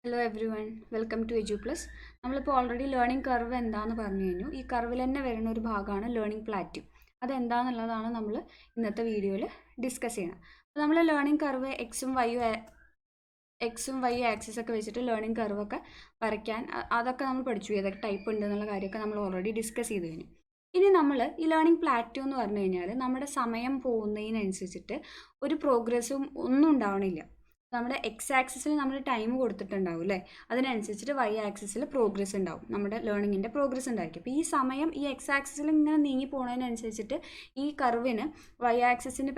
Hello everyone, welcome to edu plus. നമ്മളിപ്പോൾ already learning curve എന്താണെന്ന് പറഞ്ഞു കഴിഞ്ഞു. ഈ കർവിൽ തന്നെ വരുന്ന ഒരു ഭാഗമാണ് ലേണിംഗ് പ്ലാറ്റ്യൂ. അതെന്താണെന്നുള്ളതാണ് നമ്മൾ ഇന്നത്തെ വീഡിയോയിൽ ഡിസ്കസ് ചെയ്യണം. അപ്പോൾ നമ്മൾ ലേണിംഗ് കർവ് എക്സും വൈ ആക്സിസ് ഒക്കെ വെച്ചിട്ട് ലേണിംഗ് കർവൊക്കെ വരയ്ക്കാൻ അതൊക്കെ നമ്മൾ പഠിച്ചു. ഏതൊക്കെ ടൈപ്പ് ഉണ്ട് എന്നുള്ള കാര്യമൊക്കെ നമ്മൾ ഓൾറെഡി ഡിസ്കസ് ചെയ്ത് കഴിഞ്ഞു. ഇനി നമ്മൾ ഈ ലേണിംഗ് പ്ലാറ്റ്യൂ എന്ന് പറഞ്ഞു കഴിഞ്ഞാൽ നമ്മുടെ സമയം പോകുന്നതിനനുസരിച്ചിട്ട് ഒരു പ്രോഗ്രസ്സും ഒന്നും ഉണ്ടാവണില്ല. നമ്മുടെ എക്സ് ആക്സിസിൽ നമ്മൾ ടൈം കൊടുത്തിട്ടുണ്ടാവും അല്ലേ, അതിനനുസരിച്ചിട്ട് വൈ ആക്സിസിൽ പ്രോഗ്രസ് ഉണ്ടാവും, നമ്മുടെ ലേണിങ്ങിൻ്റെ പ്രോഗ്രസ് ഉണ്ടായിരിക്കും. അപ്പോൾ ഈ സമയം ഈ എക്സ് ആക്സിസിൽ ഇങ്ങനെ നീങ്ങി പോകുന്നതിനനുസരിച്ചിട്ട് ഈ കർവിന് വൈ ആക്സിസിന്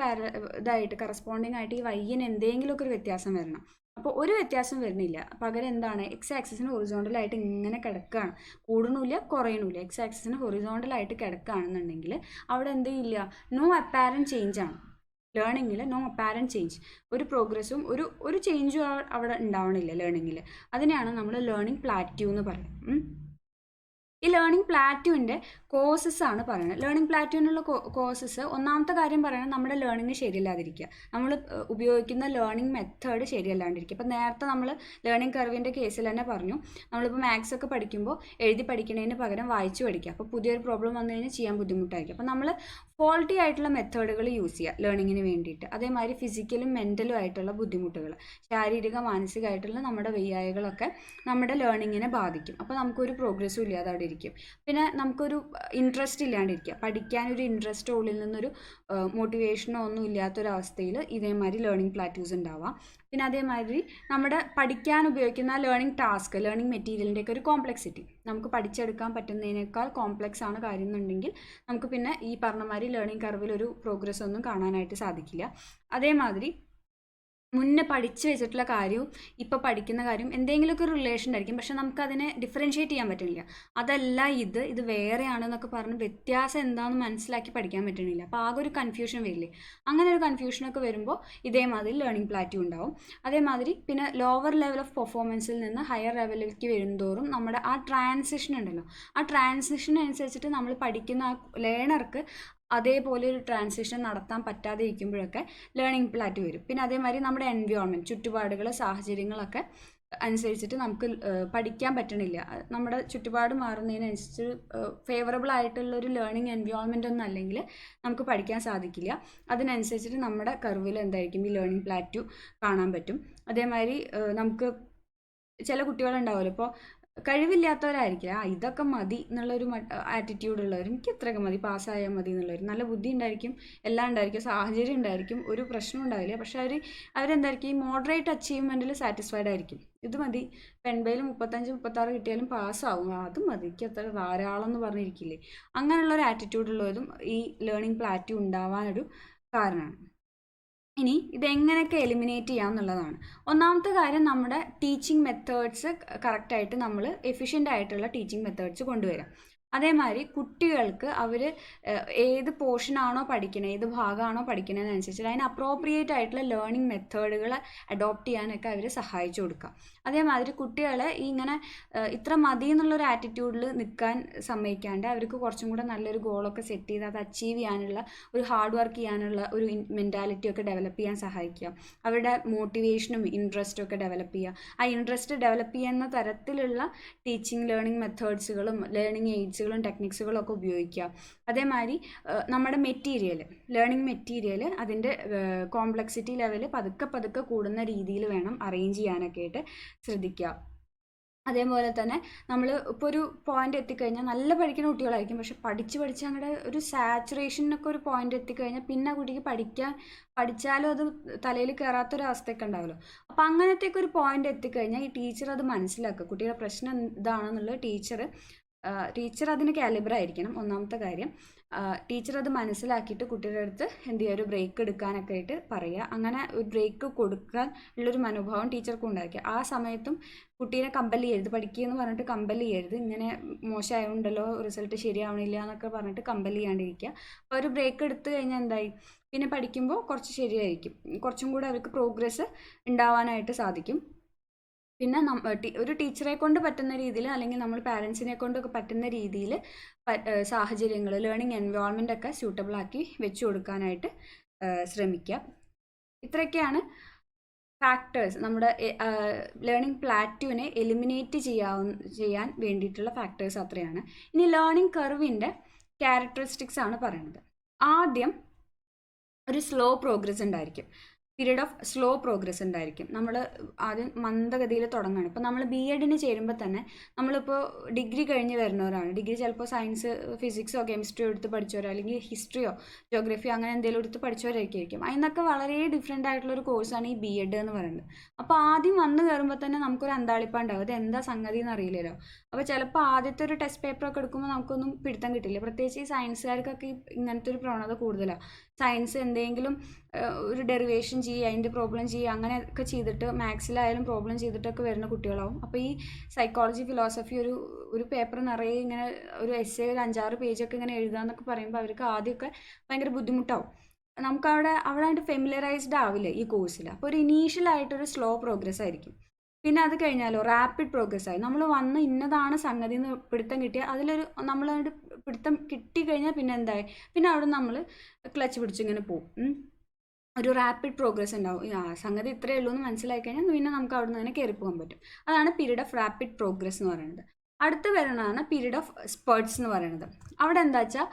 ഇതായിട്ട് കറസ്പോണ്ടിങ് ആയിട്ട് ഈ വൈയിന് എന്തെങ്കിലുമൊക്കെ ഒരു വ്യത്യാസം വരണം. അപ്പോൾ ഒരു വ്യത്യാസം വരുന്നില്ല, പകരം എന്താണ്, എക്സ് ആക്സിസിന് ഹൊറിസോണ്ടലായിട്ട് ഇങ്ങനെ കിടക്കുകയാണ്, കൂടണില്ല കുറയണില്ല. എക്സ് ആക്സിസിന് ഹൊറിസോണ്ടലായിട്ട് കിടക്കുകയാണെന്നുണ്ടെങ്കിൽ അവിടെ എന്ത് ചെയ്യില്ല, നോ അപ്പാരൻറ്റ് ചേഞ്ച് ആണ്. ലേണിങ്ങിൽ നോ അപ്പാരൻറ്റ് ചേഞ്ച്, ഒരു പ്രോഗ്രസ്സും ഒരു ചേഞ്ചും അവിടെ ഉണ്ടാവണില്ല ലേണിങ്ങിൽ. അതിനെയാണ് നമ്മൾ ലേണിംഗ് പ്ലാറ്റ്യൂ എന്ന് പറയുന്നത്. ഈ ലേണിംഗ് പ്ലാറ്റ്യൂവിൻ്റെ കോസസ് ആണ് പറയുന്നത്. ലേണിംഗ് പ്ലാറ്റ്യൂവിനുള്ള കോസസ്, ഒന്നാമത്തെ കാര്യം പറയുന്നത് നമ്മുടെ ലേണിംഗ് ശരിയല്ലാതിരിക്കുക, നമ്മൾ ഉപയോഗിക്കുന്ന ലേണിംഗ് മെത്തേഡ് ശരിയല്ലാണ്ടിരിക്കുക. ഇപ്പം നേരത്തെ നമ്മൾ ലേണിംഗ് കർവിൻ്റെ കേസിൽ തന്നെ പറഞ്ഞു, നമ്മളിപ്പോൾ മാത്സ് ഒക്കെ പഠിക്കുമ്പോൾ എഴുതി പഠിക്കുന്നതിന് പകരം വായിച്ച് പഠിക്കുക. അപ്പോൾ പുതിയൊരു പ്രോബ്ലം വന്നു കഴിഞ്ഞാൽ ചെയ്യാൻ ബുദ്ധിമുട്ടായിരിക്കും. അപ്പോൾ നമ്മൾ ഫോൾട്ടി ആയിട്ടുള്ള മെത്തേഡുകൾ യൂസ് ചെയ്യുക ലേണിങ്ങിന് വേണ്ടിയിട്ട്. അതേമാതിരി ഫിസിക്കലും മെൻ്റലും ആയിട്ടുള്ള ബുദ്ധിമുട്ടുകൾ, ശാരീരിക മാനസികമായിട്ടുള്ള നമ്മുടെ വയ്യായ്കളൊക്കെ നമ്മുടെ ലേണിങ്ങിനെ ബാധിക്കും. അപ്പോൾ നമുക്കൊരു പ്രോഗ്രസ്സും ഇല്ലാതെ അവിടെ ഇരിക്കും. പിന്നെ നമുക്കൊരു ഇൻട്രസ്റ്റ് ഇല്ലാണ്ടിരിക്കുക, പഠിക്കാനൊരു ഇൻട്രസ്റ്റോ ഉള്ളിൽ നിന്നൊരു മോട്ടിവേഷനോ ഒന്നും ഇല്ലാത്തൊരവസ്ഥയിൽ ഇതേമാതിരി ലേണിംഗ് പ്ലാറ്റ്യൂസ് ഉണ്ടാവാം. പിന്നെ അതേമാതിരി നമ്മുടെ പഠിക്കാൻ ഉപയോഗിക്കുന്ന ലേണിംഗ് ടാസ്ക്, ലേണിംഗ് മെറ്റീരിയലിൻ്റെയൊക്കെ ഒരു കോംപ്ലക്സിറ്റി, നമുക്ക് പഠിച്ചെടുക്കാൻ പറ്റുന്നതിനേക്കാൾ കോംപ്ലക്സ് ആണ് കാര്യം എന്നുണ്ടെങ്കിൽ നമുക്ക് പിന്നെ ഈ പറഞ്ഞമാതിരി ലേണിംഗ് കർവിൽ ഒരു പ്രോഗ്രസ് ഒന്നും കാണാനായിട്ട് സാധിക്കില്ല. അതേമാതിരി മുന്നേ പഠിച്ചു വെച്ചിട്ടുള്ള കാര്യവും ഇപ്പോൾ പഠിക്കുന്ന കാര്യവും എന്തെങ്കിലുമൊക്കെ ഒരു റിലേഷൻ ആയിരിക്കും, പക്ഷെ നമുക്കതിനെ ഡിഫറൻഷ്യേറ്റ് ചെയ്യാൻ പറ്റുന്നില്ല. അതല്ല ഇത് വേറെയാണെന്നൊക്കെ പറഞ്ഞ് വ്യത്യാസം എന്താണെന്ന് മനസ്സിലാക്കി പഠിക്കാൻ പറ്റുന്നില്ല. അപ്പോൾ ആകെ ഒരു കൺഫ്യൂഷൻ വരില്ലേ. അങ്ങനെ ഒരു കൺഫ്യൂഷനൊക്കെ വരുമ്പോൾ ഇതേമാതിരി ലേണിംഗ് പ്ലാറ്റ്യൂ ഉണ്ടാവും. അതേമാതിരി പിന്നെ ലോവർ ലെവൽ ഓഫ് പെർഫോമൻസിൽ നിന്ന് ഹയർ ലെവലിലേക്ക് വരുന്തോറും നമ്മുടെ ആ ട്രാൻസിഷൻ ഉണ്ടല്ലോ, ആ ട്രാൻസിഷൻ അനുസരിച്ചിട്ട് നമ്മൾ പഠിക്കുന്ന ആ ലേണർക്ക് അതേപോലെ ഒരു ട്രാൻസിഷൻ നടത്താൻ പറ്റാതെ ഇരിക്കുമ്പോഴൊക്കെ ലേണിംഗ് പ്ലാറ്റ്യൂ വരും. പിന്നെ അതേമാതിരി നമ്മുടെ എൻവയോൺമെൻറ്റ്, ചുറ്റുപാടുകൾ, സാഹചര്യങ്ങളൊക്കെ അനുസരിച്ചിട്ട് നമുക്ക് പഠിക്കാൻ പറ്റണില്ല. നമ്മുടെ ചുറ്റുപാട് മാറുന്നതിനനുസരിച്ച് ഫേവറബിൾ ആയിട്ടുള്ള ഒരു ലേണിംഗ് എൻവയോൺമെൻ്റ് ഒന്നും അല്ലെങ്കിൽ നമുക്ക് പഠിക്കാൻ സാധിക്കില്ല. അതിനനുസരിച്ചിട്ട് നമ്മുടെ കർവിൽ എന്തായിരിക്കും, ഈ ലേണിംഗ് പ്ലാറ്റ്യൂ കാണാൻ പറ്റും. അതേമാതിരി നമുക്ക് ചില കുട്ടികളുണ്ടാവുമല്ലോ, ഇപ്പോൾ കഴിവില്ലാത്തവരായിരിക്കില്ല, ഇതൊക്കെ മതി എന്നുള്ളൊരു ആറ്റിറ്റ്യൂഡ് ഉള്ളവർ, എനിക്ക് ഇത്രയൊക്കെ മതി, പാസ്സായാൽ മതി എന്നുള്ളവർ, നല്ല ബുദ്ധി ഉണ്ടായിരിക്കും, എല്ലാം ഉണ്ടായിരിക്കും, സാഹചര്യം ഉണ്ടായിരിക്കും, ഒരു പ്രശ്നം ഉണ്ടാവില്ല. പക്ഷെ അവരെന്തായിരിക്കും, ഈ മോഡറേറ്റ് അച്ചീവ്മെൻറ്റിൽ സാറ്റിസ്ഫൈഡ് ആയിരിക്കും. ഇത് മതി, പെൺബയിൽ 35-36 കിട്ടിയാലും പാസ്സാവും, അത് മതി, എനിക്ക് അത്ര ധാരാളം എന്ന് പറഞ്ഞിരിക്കില്ലേ. അങ്ങനെയുള്ള ഒരു ആറ്റിറ്റ്യൂഡ് ഉള്ളതും ഈ ലേണിംഗ് പ്ലാറ്റ്യൂ ഉണ്ടാവാനൊരു കാരണമാണ്. ഇനി ഇതെങ്ങനെയൊക്കെ എലിമിനേറ്റ് ചെയ്യാം എന്നുള്ളതാണ്. ഒന്നാമത്തെ കാര്യം, നമ്മുടെ ടീച്ചിങ് മെത്തേഡ്സ് കറക്റ്റായിട്ട് നമ്മൾ എഫിഷ്യൻ്റ് ആയിട്ടുള്ള ടീച്ചിങ് മെത്തേഡ്സ് കൊണ്ടുവരാം. അതേമാതിരി കുട്ടികൾക്ക് അവർ ഏത് പോർഷനാണോ പഠിക്കുന്നത്, ഏത് ഭാഗമാണോ പഠിക്കുന്നതിനനുസരിച്ച് അതിന് അപ്രോപ്രിയേറ്റ് ആയിട്ടുള്ള ലേണിംഗ് മെത്തേഡുകൾ അഡോപ്റ്റ് ചെയ്യാനൊക്കെ അവർ സഹായിച്ചു കൊടുക്കുക. അതേമാതിരി കുട്ടികളെ ഇങ്ങനെ ഇത്ര മതി എന്നുള്ളൊരു ആറ്റിറ്റ്യൂഡിൽ നിൽക്കാൻ സമ്മതിക്കാണ്ട് അവർക്ക് കുറച്ചും കൂടെ നല്ലൊരു ഗോളൊക്കെ സെറ്റ് ചെയ്ത് അത് അച്ചീവ് ചെയ്യാനുള്ള, ഒരു ഹാർഡ് വർക്ക് ചെയ്യാനുള്ള ഒരു മെൻറ്റാലിറ്റി ഒക്കെ ഡെവലപ്പ് ചെയ്യാൻ സഹായിക്കുക. അവരുടെ മോട്ടിവേഷനും ഇൻട്രസ്റ്റും ഒക്കെ ഡെവലപ്പ് ചെയ്യുക. ആ ഇൻട്രസ്റ്റ് ഡെവലപ്പ് ചെയ്യുന്ന തരത്തിലുള്ള ടീച്ചിങ് ലേണിംഗ് മെത്തേഡ്സുകളും ലേണിംഗ് എയ്ഡ്സുകളും ടെക്നിക്സുകളും ഒക്കെ ഉപയോഗിക്കുക. അതേമാതിരി നമ്മുടെ മെറ്റീരിയൽ, ലേണിംഗ് മെറ്റീരിയൽ അതിൻ്റെ കോംപ്ലക്സിറ്റി ലെവൽ പതുക്കെ കൂടുന്ന രീതിയിൽ വേണം അറേഞ്ച് ചെയ്യാനൊക്കെ ആയിട്ട് ശ്രദ്ധിക്കുക. അതേപോലെ തന്നെ നമ്മൾ ഇപ്പോൾ ഒരു പോയിന്റ് എത്തിക്കഴിഞ്ഞാൽ നല്ല പഠിക്കുന്ന കുട്ടികളായിരിക്കും, പക്ഷെ പഠിച്ച് അങ്ങോട്ട് ഒരു സാച്ചുറേഷനൊക്കെ ഒരു പോയിന്റ് എത്തിക്കഴിഞ്ഞാൽ പിന്നെ കുട്ടിക്ക് പഠിച്ചാലും അത് തലയിൽ കയറാത്തൊരവസ്ഥയൊക്കെ ഉണ്ടാവുമല്ലോ. അപ്പോൾ അങ്ങനത്തെയൊക്കെ ഒരു പോയിന്റ് എത്തിക്കഴിഞ്ഞാൽ ഈ ടീച്ചർ അത് മനസ്സിലാക്കുക, കുട്ടിയുടെ പ്രശ്നം ഇതാണെന്നുള്ളത് ടീച്ചർ അതിന് കാലിബർ ആയിരിക്കണം. ഒന്നാമത്തെ കാര്യം, ടീച്ചർ അത് മനസ്സിലാക്കിയിട്ട് കുട്ടിയുടെ അടുത്ത് എന്ത് ചെയ്യുക, ഒരു ബ്രേക്ക് എടുക്കാനൊക്കെ ആയിട്ട് പറയുക. അങ്ങനെ ഒരു ബ്രേക്ക് കൊടുക്കാൻ ഉള്ളൊരു മനോഭാവം ടീച്ചർക്ക് ഉണ്ടാക്കുക. ആ സമയത്തും കുട്ടീനെ കമ്പൽ ചെയ്യരുത്, പഠിക്കുക എന്ന് പറഞ്ഞിട്ട് കമ്പൽ ചെയ്യരുത്. ഇങ്ങനെ മോശമായതുകൊണ്ടല്ലോ റിസൾട്ട് ശരിയാവണില്ല എന്നൊക്കെ പറഞ്ഞിട്ട് കമ്പൽ ചെയ്യാണ്ടിരിക്കുക. അപ്പോൾ ഒരു ബ്രേക്ക് എടുത്തു കഴിഞ്ഞാൽ എന്തായി, പിന്നെ പഠിക്കുമ്പോൾ കുറച്ച് ശരിയായിരിക്കും, കുറച്ചും കൂടെ അവർക്ക് പ്രോഗ്രസ് ഉണ്ടാവാനായിട്ട് സാധിക്കും. പിന്നെ ഒരു ടീച്ചറെ കൊണ്ട് പറ്റുന്ന രീതിയിൽ, അല്ലെങ്കിൽ നമ്മൾ പാരൻസിനെ കൊണ്ടൊക്കെ പറ്റുന്ന രീതിയിൽ സാഹചര്യങ്ങൾ, ലേണിംഗ് എൻവയോൺമെൻ്റ് ഒക്കെ സ്യൂട്ടബിൾ ആക്കി വെച്ചു കൊടുക്കാനായിട്ട് ശ്രമിക്കുക. ഇത്രയൊക്കെയാണ് ഫാക്ടേഴ്സ് നമ്മുടെ ലേണിംഗ് പ്ലാറ്റ്യൂവിനെ എലിമിനേറ്റ് ചെയ്യാൻ വേണ്ടിയിട്ടുള്ള ഫാക്ടേഴ്സ് അത്രയാണ്. ഇനി ലേണിംഗ് കർവിൻ്റെ ക്യാരക്ടറിസ്റ്റിക്സ് ആണ് പറയുന്നത്. ആദ്യം ഒരു സ്ലോ പ്രോഗ്രസ് ഉണ്ടായിരിക്കും, പീരീഡ് ഓഫ് സ്ലോ പ്രോഗ്രസ് ഉണ്ടായിരിക്കും. നമ്മൾ ആദ്യം മന്ദഗതിയിൽ തുടങ്ങുകയാണ്. ഇപ്പോൾ നമ്മൾ BEdന് ചേരുമ്പോൾ തന്നെ നമ്മളിപ്പോൾ ഡിഗ്രി കഴിഞ്ഞ് വരുന്നവരാണ്. ഡിഗ്രി ചിലപ്പോൾ സയൻസ്, ഫിസിക്സോ കെമിസ്ട്രിയോ എടുത്ത് പഠിച്ചവരോ അല്ലെങ്കിൽ ഹിസ്റ്ററിയോ ജോഗ്രഫിയോ അങ്ങനെ എന്തെങ്കിലും എടുത്ത് പഠിച്ചവരൊക്കെയായിരിക്കും. അതിനൊക്കെ വളരെ ഡിഫറെൻ്റ് ആയിട്ടുള്ളൊരു കോഴ്സാണ് ഈ BEd എന്ന് പറയുന്നത്. അപ്പോൾ ആദ്യം വന്ന് കയറുമ്പോൾ തന്നെ നമുക്കൊരു അന്താളിപ്പുണ്ടാവും, ഇത് എന്താ സംഗതി എന്ന് അറിയില്ലല്ലോ. അപ്പോൾ ചിലപ്പോൾ ആദ്യത്തെ ഒരു ടെസ്റ്റ് പേപ്പറൊക്കെ എടുക്കുമ്പോൾ നമുക്കൊന്നും പിടുത്തം കിട്ടില്ല. പ്രത്യേകിച്ച് ഈ സയൻസുകാർക്കൊക്കെ ഇങ്ങനത്തെ ഒരു പ്രവണത കൂടുതലാണ്. സയൻസ് എന്തെങ്കിലും ഒരു ഡെറിവേഷൻ ചെയ്യുക, അതിൻ്റെ പ്രോബ്ലം ചെയ്യുക, അങ്ങനെയൊക്കെ ചെയ്തിട്ട് മാത്സിലായാലും പ്രോബ്ലം ചെയ്തിട്ടൊക്കെ വരുന്ന കുട്ടികളാവും. അപ്പോൾ ഈ സൈക്കോളജി, ഫിലോസഫി ഒരു പേപ്പർ നിറയെ ഇങ്ങനെ ഒരു എസ്സേ ഒരു 5-6 പേജൊക്കെ ഇങ്ങനെ എഴുതാന്നൊക്കെ പറയുമ്പോൾ അവർക്ക് ആദ്യമൊക്കെ ഭയങ്കര ബുദ്ധിമുട്ടാവും. നമുക്കവിടെ ആയിട്ട് ഫെമിലറൈസ്ഡ് ആവില്ല ഈ കോഴ്സിൽ. അപ്പോൾ ഒരു ഇനീഷ്യലായിട്ടൊരു സ്ലോ പ്രോഗ്രസ് ആയിരിക്കും. പിന്നെ അത് കഴിഞ്ഞാലോ റാപ്പിഡ് പ്രോഗ്രസ് ആയി. നമ്മൾ വന്ന് ഇന്നതാണ് സംഗതി എന്ന് പിടുത്തം കിട്ടിയാൽ അതിലൊരു നമ്മളായിട്ട് പിടുത്തം കിട്ടിക്കഴിഞ്ഞാൽ പിന്നെ എന്തായി, പിന്നെ അവിടെ നമ്മൾ ക്ലച്ച് പിടിച്ചിങ്ങനെ പോകും. ഒരു റാപ്പിഡ് പ്രോഗ്രസ് ഉണ്ടാവും. സംഗതി ഇത്രയേ ഉള്ളൂ എന്ന് മനസ്സിലാക്കി കഴിഞ്ഞാൽ പിന്നെ നമുക്ക് അവിടെ നിന്ന് തന്നെ കയറി പോകാൻ പറ്റും. അതാണ് പീരീഡ് ഓഫ് റാപ്പിഡ് പ്രോഗ്രസ് എന്ന് പറയുന്നത്. അടുത്ത് വരുന്നതാണ് പീരീഡ് ഓഫ് സ്പേർട്സ് എന്ന് പറയുന്നത്. അവിടെ എന്താ വെച്ചാൽ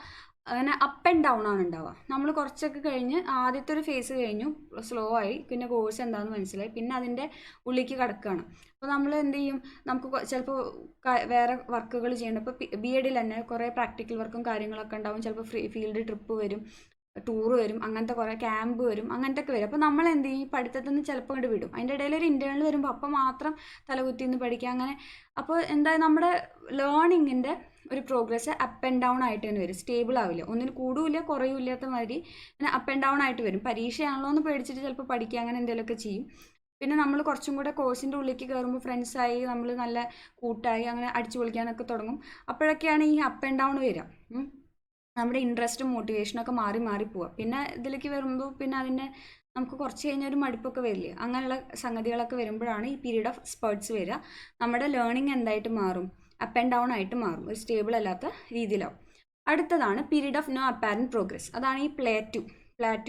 അങ്ങനെ അപ്പ് ആൻഡ് ഡൗൺ ആണ് ഉണ്ടാവുക. നമ്മൾ കുറച്ചൊക്കെ കഴിഞ്ഞ് ആദ്യത്തെ ഒരു ഫേസ് കഴിഞ്ഞു, സ്ലോ ആയി, പിന്നെ കോഴ്സ് എന്താണെന്ന് മനസ്സിലായി, പിന്നെ അതിൻ്റെ ഉള്ളിലേക്ക് കിടക്കുകയാണ്. അപ്പോൾ നമ്മൾ എന്ത് ചെയ്യും, നമുക്ക് ചിലപ്പോൾ വേറെ വർക്കുകൾ ചെയ്യേണ്ട. ഇപ്പോൾ BEdൽ തന്നെ കുറേ പ്രാക്ടിക്കൽ വർക്കും കാര്യങ്ങളൊക്കെ ഉണ്ടാവും. ചിലപ്പോൾ ഫീൽഡ് ട്രിപ്പ് വരും, ടൂർ വരും, അങ്ങനത്തെ കുറേ ക്യാമ്പ് വരും, അങ്ങനത്തെ ഒക്കെ വരും. അപ്പോൾ നമ്മൾ എന്ത് ചെയ്യും, പഠിത്തത്തിൽ നിന്ന് ചിലപ്പോൾ ഇങ്ങോട്ട് വിടും. അതിൻ്റെ ഇടയിൽ ഒരു ഇൻറ്റേർണൽ വരുമ്പോൾ അപ്പം മാത്രം തലകുത്തി നിന്ന് പഠിക്കുക അങ്ങനെ. അപ്പോൾ എന്താ നമ്മുടെ ലേണിങ്ങിൻ്റെ ഒരു പ്രോഗ്രസ് അപ്പ് ആൻഡ് ഡൗൺ ആയിട്ട് തന്നെ വരും. സ്റ്റേബിൾ ആവില്ല, ഒന്നിന് കൂടുമില്ല കുറയുമില്ലാത്ത മാതിരി പിന്നെ അപ്പ് ആൻഡ് ഡൗൺ ആയിട്ട് വരും. പരീക്ഷയാണല്ലോ എന്ന് പേടിച്ചിട്ട് ചിലപ്പോൾ പഠിക്കുക അങ്ങനെ എന്തെങ്കിലുമൊക്കെ ചെയ്യും. പിന്നെ നമ്മൾ കുറച്ചും കൂടെ കോഴ്സിൻ്റെ ഉള്ളിലേക്ക് കയറുമ്പോൾ ഫ്രണ്ട്സായി നമ്മൾ നല്ല കൂട്ടായി അങ്ങനെ അടിച്ചു പൊളിക്കാനൊക്കെ തുടങ്ങും. അപ്പോഴൊക്കെയാണ് ഈ അപ്പ് ആൻഡ് ഡൗൺ വരിക. നമ്മുടെ ഇൻട്രസ്റ്റും മോട്ടിവേഷനൊക്കെ മാറി പോവുക. പിന്നെ ഇതിലേക്ക് വരുമ്പോൾ പിന്നെ അതിൻ്റെ നമുക്ക് കുറച്ച് കഴിഞ്ഞാൽ ഒരു മടുപ്പൊക്കെ വരില്ലേ, അങ്ങനെയുള്ള സംഗതികളൊക്കെ വരുമ്പോഴാണ് ഈ പീരീഡ് ഓഫ് സ്പേർട്സ് വരിക. നമ്മുടെ ലേണിംഗ് എന്തായിട്ട് മാറും, അപ്പ് ആൻഡ് ഡൗൺ ആയിട്ട് മാറും, ഒരു സ്റ്റേബിൾ അല്ലാത്ത രീതിയിലാവും. അടുത്തതാണ് period of no apparent progress. അതാണ് ഈ പ്ലാറ്റ്യൂ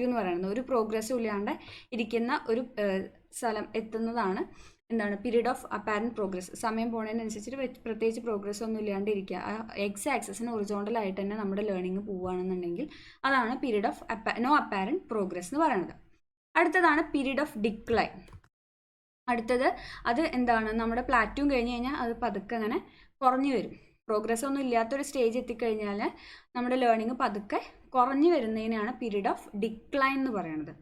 എന്ന് പറയുന്നത്. ഒരു പ്രോഗ്രസ്സും ഇല്ലാണ്ട് ഇരിക്കുന്ന ഒരു സ്ഥലം എത്തുന്നതാണ് എന്താണ് പീരീഡ് ഓഫ് അപ്പാരൻറ്റ് പ്രോഗ്രസ്. സമയം പോകുന്നതിനനുസരിച്ചിട്ട് പ്രത്യേകിച്ച് പ്രോഗ്രസ് ഒന്നും ഇല്ലാണ്ട് ഇരിക്കുക, എക്സ് ആക്സസിന് ഒറിസോണ്ടലായിട്ട് തന്നെ നമ്മുടെ ലേണിംഗ് പോവുകയാണെന്നുണ്ടെങ്കിൽ അതാണ് period of no apparent progress എന്ന് പറയുന്നത്. അടുത്തതാണ് പീരീഡ് ഓഫ് ഡിക്ലൈൻ. അടുത്തത് അത് എന്താണ്, നമ്മുടെ പ്ലാറ്റ്യൂം കഴിഞ്ഞ് കഴിഞ്ഞാൽ അത് പതുക്കെ അങ്ങനെ കുറഞ്ഞു വരും. പ്രോഗ്രസ് ഒന്നും ഇല്ലാത്തൊരു സ്റ്റേജ് എത്തിക്കഴിഞ്ഞാൽ നമ്മുടെ ലേണിംഗ് പതുക്കെ കുറഞ്ഞു വരുന്നതിനാണ് പീരീഡ് ഓഫ് ഡിക്ലൈൻ എന്ന് പറയുന്നത്.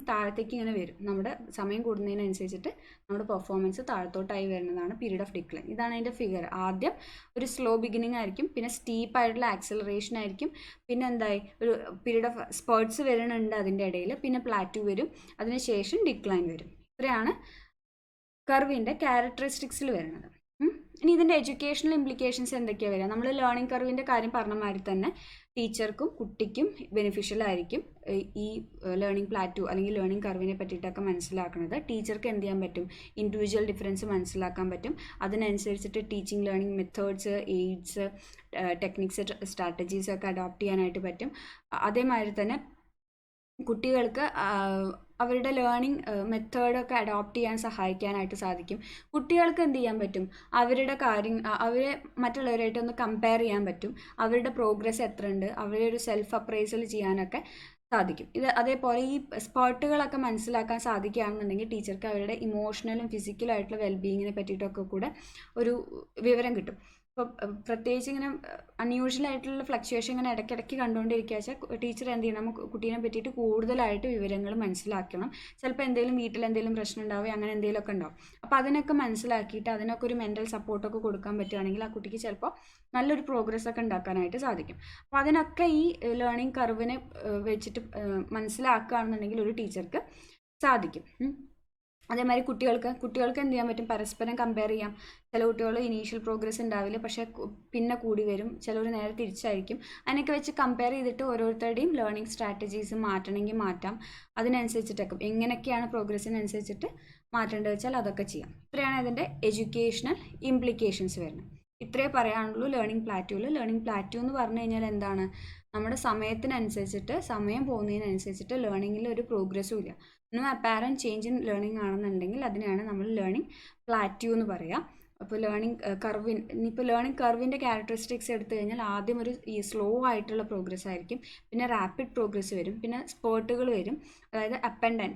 താഴത്തേക്ക് ഇങ്ങനെ വരും, നമ്മുടെ സമയം കൂടുന്നതിനനുസരിച്ചിട്ട് നമ്മുടെ പെർഫോമൻസ് താഴത്തോട്ടായി വരുന്നതാണ് പീരീഡ് ഓഫ് ഡിക്ലൈൻ. ഇതാണ് അതിൻ്റെ ഫിഗർ. ആദ്യം ഒരു സ്ലോ ബിഗിനിങ് ആയിരിക്കും, പിന്നെ സ്റ്റീപ്പ് ആയിട്ടുള്ള ആക്സലറേഷൻ ആയിരിക്കും, പിന്നെ എന്തായി ഒരു പീരീഡ് ഓഫ് സ്പേർട്സ് വരുന്നുണ്ട് അതിൻ്റെ ഇടയിൽ, പിന്നെ പ്ലാറ്റ്യൂ വരും, അതിനുശേഷം ഡിക്ലൈൻ വരും. ഇത്രയാണ് കർവിൻ്റെ ക്യാരക്ടറിസ്റ്റിക്സിൽ വരുന്നത്. ഇനി ഇതിൻ്റെ എഡ്യൂക്കേഷണൽ ഇംപ്ലിക്കേഷൻസ് എന്തൊക്കെയാണ് വരിക? നമ്മൾ ലേണിംഗ് കർവിൻ്റെ കാര്യം പറഞ്ഞ മാതിരി തന്നെ ടീച്ചർക്കും കുട്ടിക്കും ബെനിഫിഷ്യൽ ആയിരിക്കും ഈ ലേണിംഗ് പ്ലാറ്റ്യൂ അല്ലെങ്കിൽ ലേണിംഗ് കർവിനെ പറ്റിയിട്ടൊക്കെ മനസ്സിലാക്കുന്നത്. ടീച്ചർക്ക് എന്ത് ചെയ്യാൻ പറ്റും, ഇൻഡിവിജ്വൽ ഡിഫറൻസ് മനസ്സിലാക്കാൻ പറ്റും. അതിനനുസരിച്ചിട്ട് teaching learning methods, AIDS, techniques, strategies ഒക്കെ അഡോപ്റ്റ് ചെയ്യാനായിട്ട് പറ്റും. അതേമാതിരി തന്നെ കുട്ടികൾക്ക് അവരുടെ ലേണിംഗ് മെത്തേഡൊക്കെ അഡോപ്റ്റ് ചെയ്യാൻ സഹായിക്കാനായിട്ട് സാധിക്കും. കുട്ടികൾക്ക് എന്ത് ചെയ്യാൻ പറ്റും, അവരുടെ അവരെ മറ്റുള്ളവരായിട്ട് ഒന്ന് കമ്പയർ ചെയ്യാൻ പറ്റും. അവരുടെ പ്രോഗ്രസ് എത്ര ഉണ്ട്, അവരെ ഒരു സെൽഫ് അപ്രൈസൽ ചെയ്യാനൊക്കെ സാധിക്കും. അതേപോലെ ഈ സ്പേർട്ടുകളൊക്കെ മനസ്സിലാക്കാൻ സാധിക്കുകയാണെന്നുണ്ടെങ്കിൽ ടീച്ചർക്ക് അവരുടെ ഇമോഷണലും ഫിസിക്കലും ആയിട്ടുള്ള വെൽബീയിങ്ങിനെ പറ്റിയിട്ടൊക്കെ കൂടെ ഒരു വിവരം കിട്ടും. ഇപ്പോൾ പ്രത്യേകിച്ച് ഇങ്ങനെ അൺയൂഷ്വൽ ആയിട്ടുള്ള ഫ്ലക്ച്വേഷൻ ഇങ്ങനെ ഇടയ്ക്കിടയ്ക്ക് കണ്ടുകൊണ്ടിരിക്കുക വെച്ചാൽ ടീച്ചർ എന്ത് ചെയ്യണം, കുട്ടീനെ പറ്റിയിട്ട് കൂടുതലായിട്ട് വിവരങ്ങൾ മനസ്സിലാക്കണം. ചിലപ്പോൾ എന്തെങ്കിലും വീട്ടിൽ എന്തെങ്കിലും പ്രശ്നം ഉണ്ടാവുക അങ്ങനെ എന്തെങ്കിലുമൊക്കെ ഉണ്ടാവും. അപ്പോൾ അതിനൊക്കെ മനസ്സിലാക്കിയിട്ട് അതിനൊക്കെ ഒരു മെൻ്റൽ സപ്പോർട്ടൊക്കെ കൊടുക്കാൻ പറ്റുകയാണെങ്കിൽ ആ കുട്ടിക്ക് ചിലപ്പോൾ നല്ലൊരു പ്രോഗ്രസ് ഒക്കെ ഉണ്ടാക്കാനായിട്ട് സാധിക്കും. അപ്പോൾ അതിനൊക്കെ ഈ ലേണിംഗ് കർവിനെ വെച്ചിട്ട് മനസ്സിലാക്കുകയാണെന്നുണ്ടെങ്കിൽ ഒരു ടീച്ചർക്ക് സാധിക്കും. അതേമാതിരി കുട്ടികൾക്ക് എന്ത് ചെയ്യാൻ പറ്റും, പരസ്പരം കമ്പയർ ചെയ്യാം. ചില കുട്ടികൾ ഇനീഷ്യൽ പ്രോഗ്രസ് ഉണ്ടാവില്ല, പക്ഷേ പിന്നെ കൂടി വരും, ചിലർ നേരെ തിരിച്ചായിരിക്കും. അതിനൊക്കെ വെച്ച് കമ്പയർ ചെയ്തിട്ട് ഓരോരുത്തരുടെയും ലേണിംഗ് സ്ട്രാറ്റജീസ് മാറ്റണമെങ്കിൽ മാറ്റാം. അതിനനുസരിച്ചിട്ടൊക്കെ എങ്ങനെയൊക്കെയാണ് പ്രോഗ്രസ്സിനനുസരിച്ചിട്ട് മാറ്റേണ്ടത് വെച്ചാൽ അതൊക്കെ ചെയ്യാം. ഇത്രയാണ് അതിൻ്റെ എഡ്യൂക്കേഷണൽ ഇംപ്ലിക്കേഷൻസ് വരുന്നത്. ഇത്രേ പറയാനുള്ളൂ ലേണിംഗ് പ്ലാറ്റ്യൂവിൽ. ലേണിംഗ് പ്ലാറ്റ്യൂ എന്ന് പറഞ്ഞു കഴിഞ്ഞാൽ എന്താണ്, നമ്മുടെ സമയത്തിനനുസരിച്ചിട്ട് സമയം പോകുന്നതിനനുസരിച്ചിട്ട് ലേണിങ്ങിൽ ഒരു പ്രോഗ്രസ്സും ഇല്ല. No apparent change in learning ആണെന്നുണ്ടെങ്കിൽ അതിനെയാണ് നമ്മൾ ലേണിംഗ് പ്ലാറ്റ്യൂ എന്ന് പറയുക. അപ്പോൾ ലേണിംഗ് കർവിൻ്റെ ക്യാരക്ടറിസ്റ്റിക്സ് എടുത്തു കഴിഞ്ഞാൽ ആദ്യം ഒരു ഈ സ്ലോ ആയിട്ടുള്ള പ്രോഗ്രസ് ആയിരിക്കും, പിന്നെ റാപ്പിഡ് പ്രോഗ്രസ് വരും, പിന്നെ സ്പേർട്ടുകൾ വരും, അതായത് അപ്പ് ആൻഡ്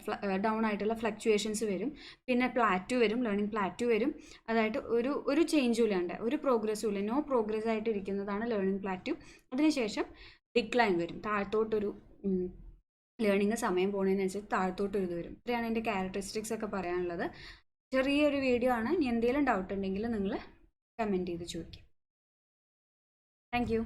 ഡൗൺ ആയിട്ടുള്ള ഫ്ലക്ച്വേഷൻസ് വരും, പിന്നെ പ്ലാറ്റ്യൂ വരും, ലേണിംഗ് പ്ലാറ്റ്യൂ വരും. അതായത് ഒരു ചേഞ്ചും ഇല്ലാണ്ട് ഒരു പ്രോഗ്രസ്സും ഇല്ല, നോ പ്രോഗ്രസ് ആയിട്ട് ഇരിക്കുന്നതാണ് ലേണിംഗ് പ്ലാറ്റ്യൂ. അതിനുശേഷം ഡിക്ലൈൻ വരും, താഴത്തോട്ടൊരു ലേണിംഗ് സമയം പോകുന്നതിനനുസരിച്ച് താഴത്തോട്ടൊരു ഇത് വരും. ഇത്രയാണ് എൻ്റെ ക്യാരക്ടറിസ്റ്റിക്സ് ഒക്കെ പറയാനുള്ളത്. ചെറിയൊരു വീഡിയോ ആണ്. ഇനി എന്തെങ്കിലും ഡൗട്ട് ഉണ്ടെങ്കിൽ നിങ്ങൾ കമൻറ്റ് ചെയ്ത് ചോദിക്കും. Thank you.